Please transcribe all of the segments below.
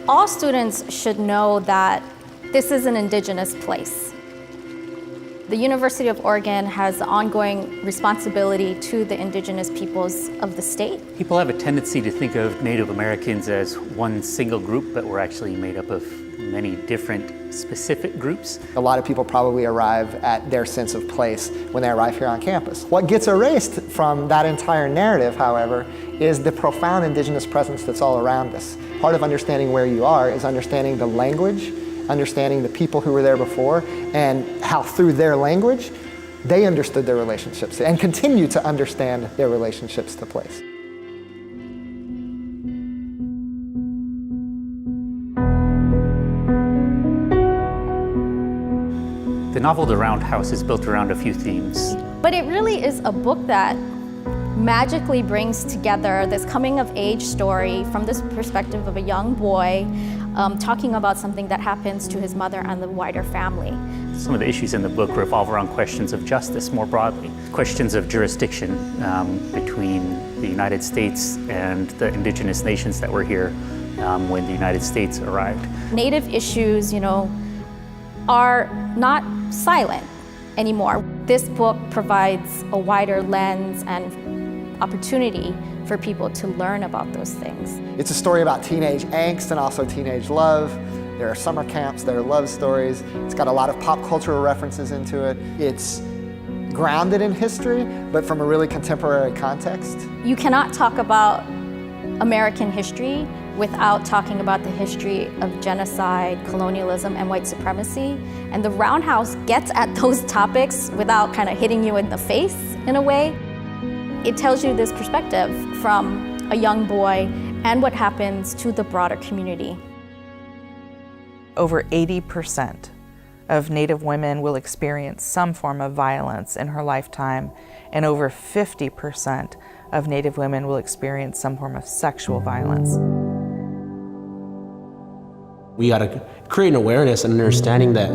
All students should know that this is an indigenous place. The University of Oregon has ongoing responsibility to the indigenous peoples of the state. People have a tendency to think of Native Americans as one single group, but we're actually made up of many different specific groups. A lot of people probably arrive at their sense of place when they arrive here on campus. What gets erased from that entire narrative, however, is the profound indigenous presence that's all around us. Part of understanding where you are is understanding the language, understanding the people who were there before, and how through their language, they understood their relationships and continue to understand their relationships to place. The novel The Roundhouse is built around a few themes. But it really is a book that magically brings together this coming-of-age story from this perspective of a young boy talking about something that happens to his mother and the wider family. Some of the issues in the book revolve around questions of justice more broadly, questions of jurisdiction between the United States and the indigenous nations that were here when the United States arrived. Native issues, are not silent anymore. This book provides a wider lens and opportunity for people to learn about those things. It's a story about teenage angst and also teenage love. There are summer camps, there are love stories. It's got a lot of pop cultural references into it. It's grounded in history, but from a really contemporary context. You cannot talk about American history without talking about the history of genocide, colonialism, and white supremacy. And The Roundhouse gets at those topics without kind of hitting you in the face in a way. It tells you this perspective from a young boy and what happens to the broader community. Over 80% of Native women will experience some form of violence in her lifetime, and over 50% of Native women will experience some form of sexual violence. We gotta create an awareness and understanding that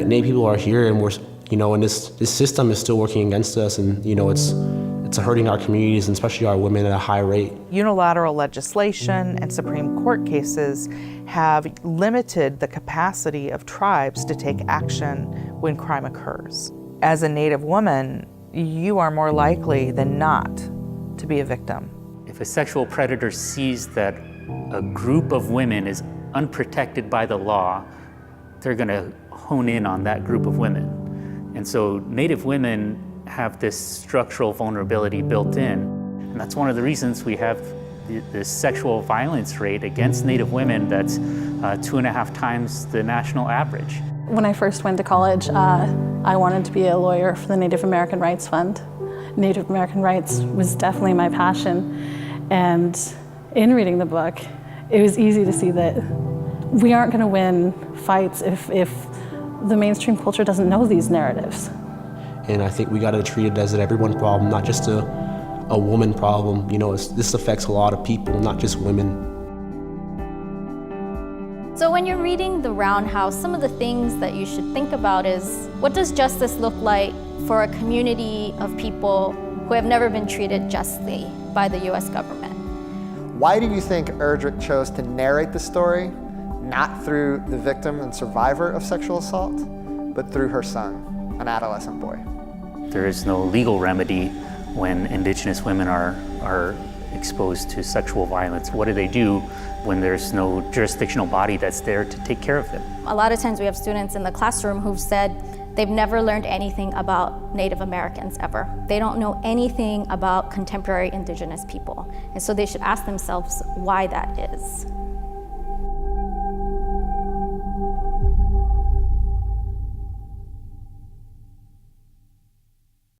Native people are here, and we're, and this system is still working against us, and it's hurting our communities, and especially our women at a high rate. Unilateral legislation and Supreme Court cases have limited the capacity of tribes to take action when crime occurs. As a Native woman, you are more likely than not to be a victim. If a sexual predator sees that a group of women is unprotected by the law, they're gonna hone in on that group of women. And so Native women have this structural vulnerability built in. And that's one of the reasons we have this sexual violence rate against Native women that's 2.5 times the national average. When I first went to college, I wanted to be a lawyer for the Native American Rights Fund. Native American rights was definitely my passion. And in reading the book, it was easy to see that we aren't going to win fights if the mainstream culture doesn't know these narratives. And I think we got to treat it as an everyone problem, not just a woman problem. This affects a lot of people, not just women. So when you're reading The Roundhouse, some of the things that you should think about is, what does justice look like for a community of people who have never been treated justly by the US government? Why do you think Erdrich chose to narrate the story, not through the victim and survivor of sexual assault, but through her son, an adolescent boy? There is no legal remedy when Indigenous women are exposed to sexual violence. What do they do when there's no jurisdictional body that's there to take care of them? A lot of times we have students in the classroom who've said they've never learned anything about Native Americans ever. They don't know anything about contemporary Indigenous people. And so they should ask themselves why that is.